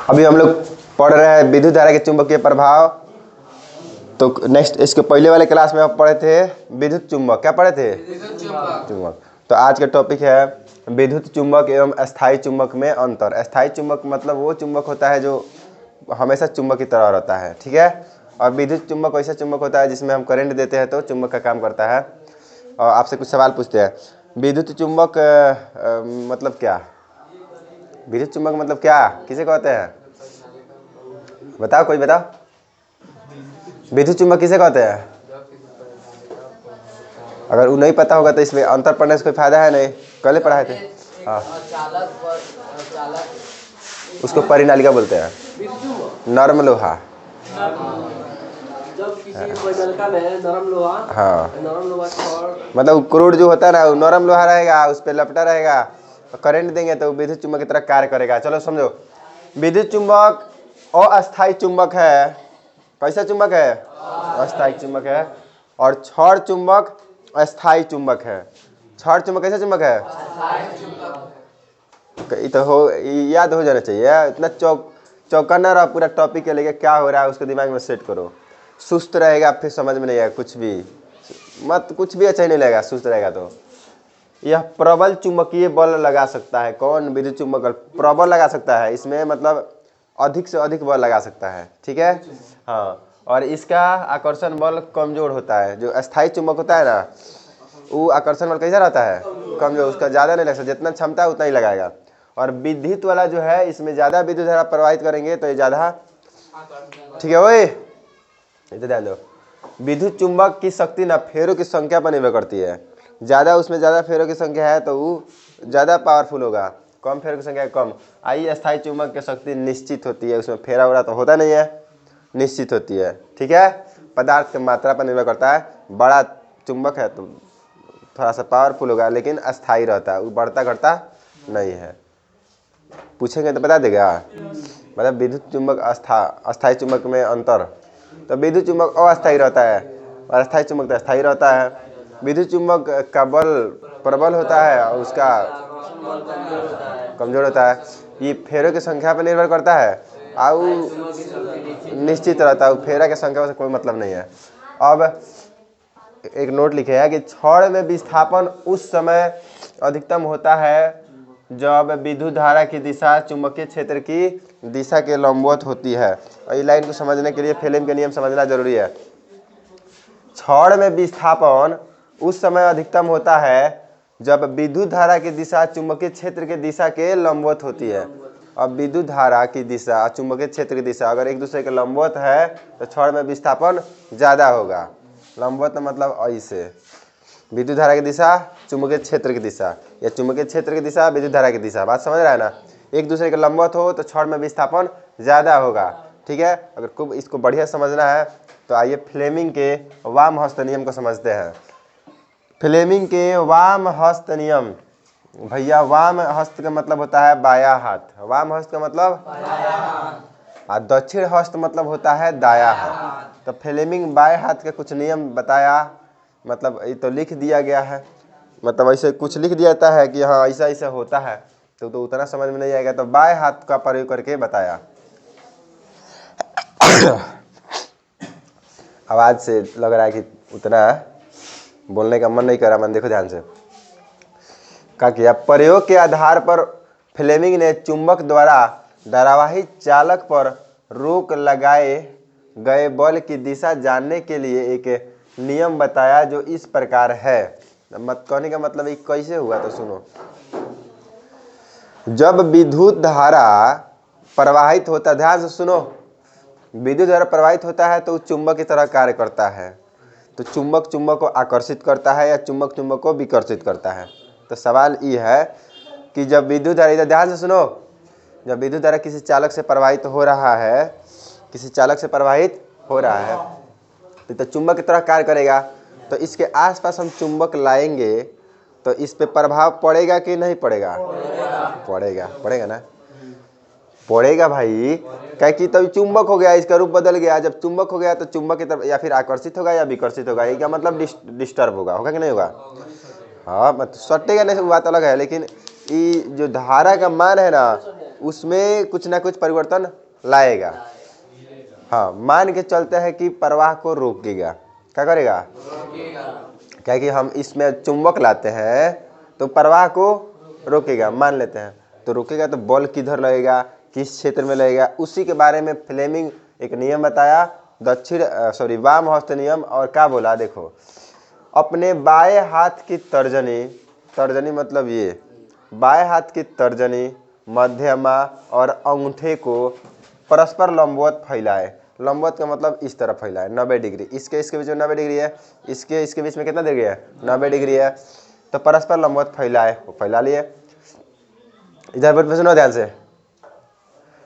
अभी हम लोग पढ़ रहे हैं विद्युत धारा के चुंबकीय प्रभाव। तो नेक्स्ट इसके पहले वाले क्लास में हम पढ़े थे विद्युत चुंबक। क्या पढ़े थे? चुंबक। तो आज का टॉपिक है विद्युत चुंबक एवं अस्थायी चुंबक में अंतर। अस्थायी चुंबक मतलब वो चुंबक होता है जो हमेशा चुंबक की तरह रहता है, ठीक है। और विद्युत चुंबक ऐसा चुंबक होता है जिसमें हम करंट देते हैं तो चुंबक का काम करता है। और आपसे कुछ सवाल पूछते हैं, विद्युत चुंबक मतलब क्या? विद्युत चुंबक मतलब क्या, किसे कहते हैं? बताओ, कोई बताओ। विद्युत चुंबक किसे कहते हैं? अगर वो नहीं पता होगा तो इसमें अंतर पढ़ने से कोई फायदा है नहीं। कल पढ़ाए थे। हाँ, उसको परिनालिका बोलते हैं, नरम लोहा। जब किसी नलका में नरम लोहा, हाँ, नरम लोहा मतलब क्रूड जो होता है ना वो नरम लोहा रहेगा, उस पर लपटा रहेगा, करंट देंगे तो विद्युत चुंबक की तरह कार्य करेगा। चलो समझो, विद्युत चुंबक अस्थायी चुंबक है। कैसा चुंबक है? अस्थायी चुंबक है। और क्षण चुंबक अस्थायी चुंबक है। क्षण चुंबक कैसा चुंबक है? तो हो याद हो जाना चाहिए। इतना चौकन्ना रहा पूरा टॉपिक के लेके, क्या हो रहा है उसको दिमाग में सेट करो। सुस्त रहेगा फिर समझ में नहीं आएगा कुछ भी, कुछ भी अच्छा ही नहीं लगेगा सुस्त रहेगा तो। यह प्रबल चुंबकीय बल लगा सकता है। कौन? विद्युत चुंबक प्रबल लगा सकता है। इसमें मतलब अधिक से अधिक बल लगा सकता है, ठीक है। हाँ, और इसका आकर्षण बल कमजोर होता है। जो अस्थायी चुंबक होता है ना वो आकर्षण बल कैसा रहता है? कमजोर। उसका ज़्यादा नहीं लग सकता, जितना क्षमता है उतना ही लगाएगा। और विद्युत वाला जो है इसमें ज़्यादा विद्युत धारा प्रवाहित करेंगे तो ये ज़्यादा, ठीक है। वही इधर ध्यान दो, विद्युत चुंबक की शक्ति ना फेरों की संख्या पर निर्भर करती है। ज़्यादा उसमें ज़्यादा फेरों की संख्या है तो वो ज़्यादा पावरफुल होगा, कम फेरों की संख्या कम। आई अस्थायी चुंबक की शक्ति निश्चित होती है, उसमें फेरा वेरा तो होता नहीं है, निश्चित होती है, ठीक है। पदार्थ की मात्रा पर निर्भर करता है। बड़ा चुंबक है तो थोड़ा सा पावरफुल होगा लेकिन अस्थायी रहता है, वो बढ़ता घटता नहीं है। पूछेंगे तो बता देगा। मतलब विद्युत चुंबक अस्थायी चुंबक में अंतर। तो विद्युत चुंबक अस्थायी रहता है और अस्थायी चुंबक तो अस्थायी रहता है। विद्युत चुंबक का बल प्रबल होता है और उसका कमजोर होता है। ये फेरों की संख्या पर निर्भर करता है और निश्चित रहता है, फेरा की संख्या से कोई मतलब नहीं है। अब एक नोट लिखे है कि क्षण में विस्थापन उस समय अधिकतम होता है जब विद्युत धारा की दिशा चुंबकीय क्षेत्र की दिशा के लंबवत होती है। और इस लाइन को समझने के लिए फेलेम के नियम समझना जरूरी है। क्षण में विस्थापन उस समय अधिकतम होता है जब विद्युत धारा की दिशा चुंबकीय क्षेत्र के दिशा के लंबवत होती है। अब विद्युत धारा की दिशा चुंबकीय क्षेत्र की दिशा अगर एक दूसरे के लंबवत है तो क्षण में विस्थापन ज़्यादा होगा। लंबवत मतलब ऐसे, विद्युत धारा की दिशा चुंबकीय क्षेत्र की दिशा या चुंबकीय क्षेत्र की दिशा विद्युत धारा की दिशा। बात समझ रहा है ना? एक दूसरे के लंबवत हो तो क्षण में विस्थापन ज़्यादा होगा, ठीक है। अगर खूब इसको बढ़िया समझना है तो आइए फ्लेमिंग के वाम हस्त नियम को समझते हैं। फ्लेमिंग के वाम हस्त नियम। भैया वाम हस्त का मतलब होता है बाया हाथ। वाम हस्त का मतलब और दक्षिण हस्त मतलब होता है दाया हाथ। तो फ्लेमिंग बाएं हाथ के कुछ नियम बताया, मतलब ये तो लिख दिया गया है, मतलब ऐसे कुछ लिख दिया जाता है कि हाँ ऐसा ऐसा होता है तो उतना समझ में नहीं आएगा तो बाएं हाथ का प्रयोग करके बताया। आवाज़ से लग रहा है कि उतना बोलने का मन नहीं कर रहा। मन देखो ध्यान से, क्या किया? प्रयोग के आधार पर फ्लेमिंग ने चुंबक द्वारा धारावाही चालक पर रोक लगाए गए बल की दिशा जानने के लिए एक नियम बताया जो इस प्रकार है। मत कहने का मतलब ये कैसे हुआ तो सुनो। जब विद्युत धारा प्रवाहित होता, ध्यान से सुनो, विद्युत धारा प्रवाहित होता है तो चुंबक की तरह कार्य करता है। तो चुंबक चुंबक को आकर्षित करता है या चुंबक चुंबक को विकर्षित करता है। तो सवाल ये है कि जब विद्युत धारा, इधर ध्यान से सुनो, जब विद्युत धारा किसी चालक से प्रवाहित हो रहा है, किसी चालक से प्रवाहित हो रहा है तो चुंबक की तरह कार्य करेगा। तो इसके आसपास हम चुंबक लाएंगे तो इस पे प्रभाव पड़ेगा कि नहीं पड़ेगा? पड़ेगा, पड़ेगा ना, पड़ेगा भाई। क्या कि तभी चुंबक हो गया, इसका रूप बदल गया। जब चुंबक हो गया तो चुंबक की तरफ या फिर आकर्षित होगा या विकर्षित होगा। ये क्या मतलब डिस्टर्ब होगा कि नहीं होगा? हाँ, मतलब सटेगा नहीं, बात अलग है। लेकिन ये जो धारा का मान है ना उसमें कुछ ना कुछ परिवर्तन लाएगा। हाँ, मान के चलते हैं कि प्रवाह को रोकेगा। क्या करेगा? क्या कि हम इसमें चुंबक लाते हैं तो प्रवाह को रोकेगा, मान लेते हैं। तो रोकेगा तो बल किधर लगेगा, किस क्षेत्र में लगेगा, उसी के बारे में फ्लेमिंग एक नियम बताया, वाम हस्त नियम। और क्या बोला, देखो, अपने बाएं हाथ की तर्जनी, तर्जनी मतलब ये, बाएं हाथ की तर्जनी, मध्यमा और अंगूठे को परस्पर लंबवत फैलाए। लंबवत का मतलब इस तरफ फैलाए 90 डिग्री। इसके बीच में 90 डिग्री है, इसके बीच में कितना डिग्री है? 90 डिग्री है। तो परस्पर लंबवत फैलाए, वो फैला लिए। इधर पर सुनो ध्यान से,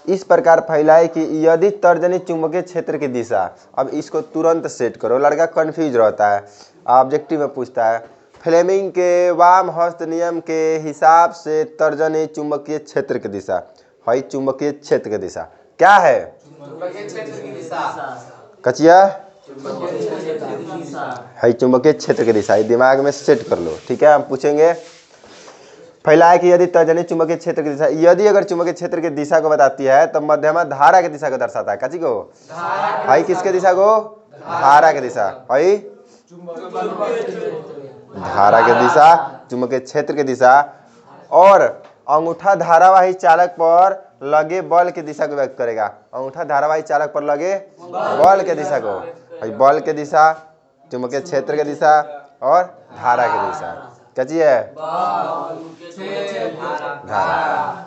इस प्रकार फैलाए कि यदि तर्जनी चुंबकीय क्षेत्र की दिशा, अब इसको तुरंत सेट करो, लड़का कंफ्यूज रहता है, ऑब्जेक्टिव में पूछता है। फ्लेमिंग के वाम हस्त नियम के हिसाब से तर्जनी चुंबकीय क्षेत्र की दिशा है, चुंबकीय क्षेत्र की दिशा क्या है? कचिया है चुंबकीय क्षेत्र की दिशा, दिमाग में सेट कर लो, ठीक है। हम पूछेंगे फैलाए कि यदि तर्जनी चुंबकीय क्षेत्र की दिशा, यदि अगर चुंबकीय क्षेत्र की दिशा को बताती है तो मध्यमा धारा की दिशा को दर्शाता है। कची को? है किसके दिशा को? धारा की दिशा है, धारा की दिशा, चुंबकीय क्षेत्र की दिशा। और अंगूठा धारावाही चालक पर लगे बल की दिशा को व्यक्त करेगा। अंगूठा धारावाही चालक पर लगे बल के दिशा को, बल के दिशा, चुंबकीय क्षेत्र की दिशा और धारा की दिशा। क्या चीज है? धारा।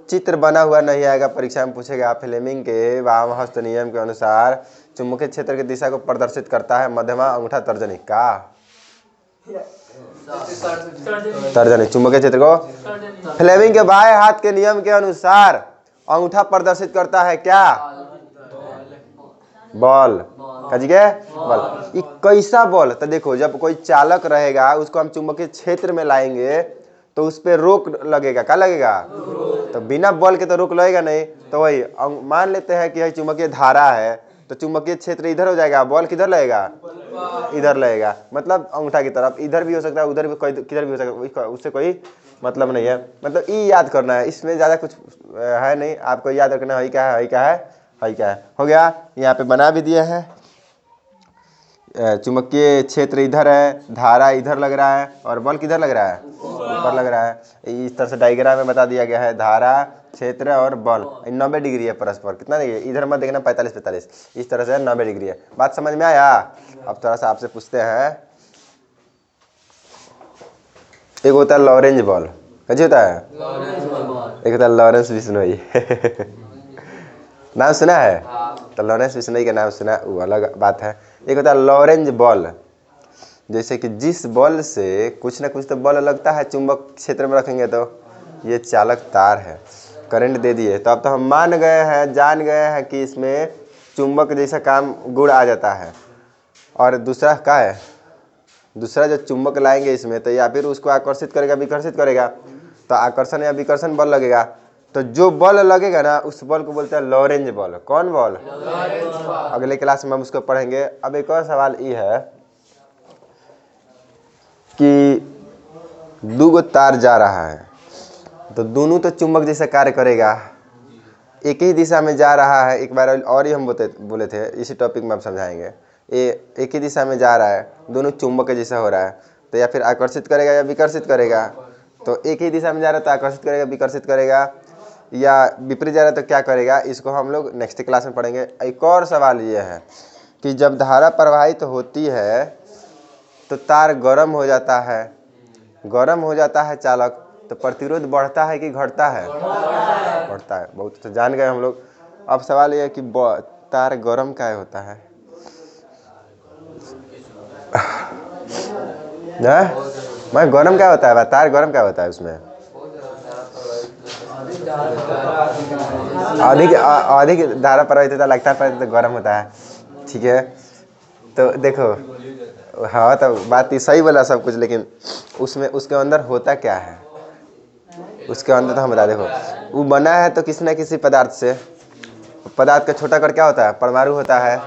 चित्र बना हुआ नहीं आएगा, परीक्षा में पूछेगा। फ्लेमिंग के वाम हस्त नियम के अनुसार चुंबकीय क्षेत्र की दिशा को प्रदर्शित करता है मध्यमा अंगूठा तर्जनी का, तर्जनी चुंबकीय क्षेत्र को। फ्लेमिंग के बाएं हाथ के नियम के अनुसार अंगूठा प्रदर्शित करता है क्या? बल। कहिए बल। कैसा बल? तो देखो, जब कोई चालक रहेगा उसको हम चुंबकीय क्षेत्र में लाएंगे तो उस पर रोक लगेगा। क्या लगेगा? तो बिना बल के तो रोक लगेगा नहीं। तो वही मान लेते हैं कि चुंबकीय धारा है तो चुंबकीय क्षेत्र इधर हो जाएगा, बल किधर लगेगा? इधर लगेगा, मतलब अंगूठा की तरफ। इधर भी हो सकता है, उधर भी, किधर भी हो सकता है, उससे कोई मतलब नहीं है। मतलब ये याद करना है, इसमें ज़्यादा कुछ है नहीं, आपको याद रखना है क्या है, है क्या है, है क्या है। हो गया, यहाँ पे बना भी दिए हैं। चुंबकीय क्षेत्र इधर है, धारा इधर लग रहा है और बल किधर लग रहा है? ऊपर लग रहा है। इस तरह से डायग्राम में बता दिया गया है, धारा, क्षेत्र और बल 90 डिग्री है परस्पर। कितना डिग्री? इधर मत देखना 45-45, इस तरह से 90 डिग्री है। बात समझ में आया? अब थोड़ा सा आपसे पूछते हैं, एक होता है लॉरेंज बॉल। कैसे होता है? एक होता है लॉरेंस बिश्नोई नाम सुना है? तो लॉरेंस बिश्नोई का नाम सुना, वो अलग बात है। एक होता है लॉरेंज बॉल, जैसे कि जिस बॉल से कुछ ना कुछ तो बल लगता है, चुंबक क्षेत्र में रखेंगे तो ये चालक तार है, करंट दे दिए। तो अब तो हम मान गए हैं, जान गए हैं कि इसमें चुंबक जैसा काम गुण आ जाता है। और दूसरा क्या है? दूसरा जो चुंबक लाएंगे इसमें तो या फिर उसको आकर्षित करेगा, विकर्षित करेगा, तो आकर्षण या विकर्षण बल लगेगा। तो जो बल लगेगा ना, उस बल को बोलते हैं लॉरेंज बल। कौन बल? अगले क्लास में हम उसको पढ़ेंगे। अब एक और सवाल ये है कि दो गो तार जा रहा है तो दोनों तो चुंबक जैसा कार्य करेगा, एक ही दिशा में जा रहा है। एक बार और ही हम बोले थे, इसी टॉपिक में हम समझाएंगे। ये एक ही दिशा में जा रहा है, दोनों चुंबक के जैसा हो रहा है, तो या फिर आकर्षित करेगा या विकर्षित करेगा। तो एक ही दिशा में जा रहा है तो आकर्षित करेगा, विकर्षित करेगा, या विपरीत जा रहा है तो क्या करेगा, इसको हम लोग नेक्स्ट क्लास में पढ़ेंगे। एक और सवाल ये है कि जब धारा प्रवाहित होती है तो तार गर्म हो जाता है, गर्म हो जाता है चालक, तो प्रतिरोध बढ़ता है कि घटता है? बढ़ता है। बहुत तो जान गए हम लोग। अब सवाल ये है कि तार गर्म क्या होता है? मैं गर्म क्या होता है? तार गर्म क्या होता है? उसमें अधिक धारा प्रवाहित होता है, लगता है तो गर्म होता है। ठीक है, तो देखो, हाँ तो बात सही बोला सब कुछ, लेकिन उसमें उसके अंदर होता क्या है? उसके अंदर तो हम बता, देखो वो बना है तो किसी न किसी पदार्थ से। पदार्थ का छोटा कण क्या होता है? परमाणु होता है,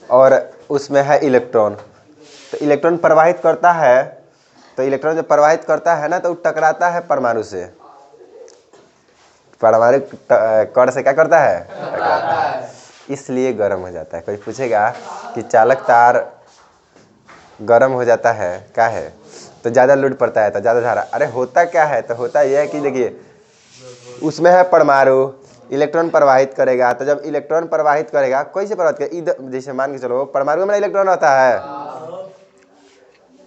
और उसमें है इलेक्ट्रॉन। तो इलेक्ट्रॉन प्रवाहित करता है, तो इलेक्ट्रॉन जब प्रवाहित करता है ना तो वो टकराता है परमाणु से। परमाणु कण से क्या करता है, टकराता है, इसलिए गर्म हो जाता है। कोई पूछेगा कि चालक तार गर्म हो जाता है क्या है, तो ज़्यादा लोड पड़ता है तो ज़्यादा धारा, अरे होता क्या है, तो होता यह है कि देखिए उसमें है परमाणु, इलेक्ट्रॉन प्रवाहित करेगा, तो जब इलेक्ट्रॉन प्रवाहित करेगा कैसे प्रवाहित करेगा, इधर जैसे मान के चलो परमाणु में इलेक्ट्रॉन होता है,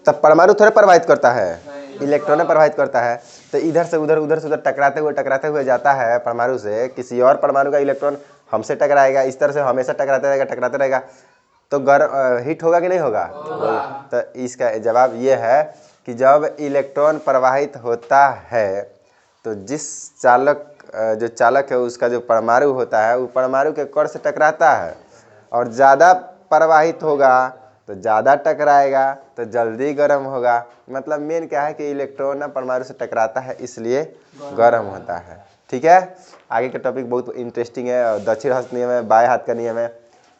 तब परमाणु थोड़े प्रवाहित करता है, इलेक्ट्रॉन प्रवाहित करता है, तो इधर से उधर टकराते हुए जाता है परमाणु से, किसी और परमाणु का इलेक्ट्रॉन हमसे टकराएगा, इस तरह से हमेशा टकराते रहेगा, तो हीट होगा कि नहीं होगा। तो इसका जवाब ये है कि जब इलेक्ट्रॉन प्रवाहित होता है तो जिस जो चालक है उसका जो परमाणु होता है वो परमाणु के कण से टकराता है, और ज़्यादा प्रवाहित होगा तो ज़्यादा टकराएगा तो जल्दी गर्म होगा। मतलब मेन क्या है कि इलेक्ट्रॉन ना परमाणु से टकराता है इसलिए गर्म होता है। ठीक है, आगे का टॉपिक बहुत इंटरेस्टिंग है, और दक्षिण हस्त नियम है, बाएं हाथ का नियम है,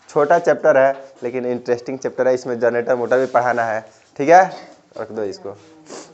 छोटा चैप्टर है लेकिन इंटरेस्टिंग चैप्टर है, इसमें जनरेटर मोटर भी पढ़ाना है। ठीक है, रख दो इसको।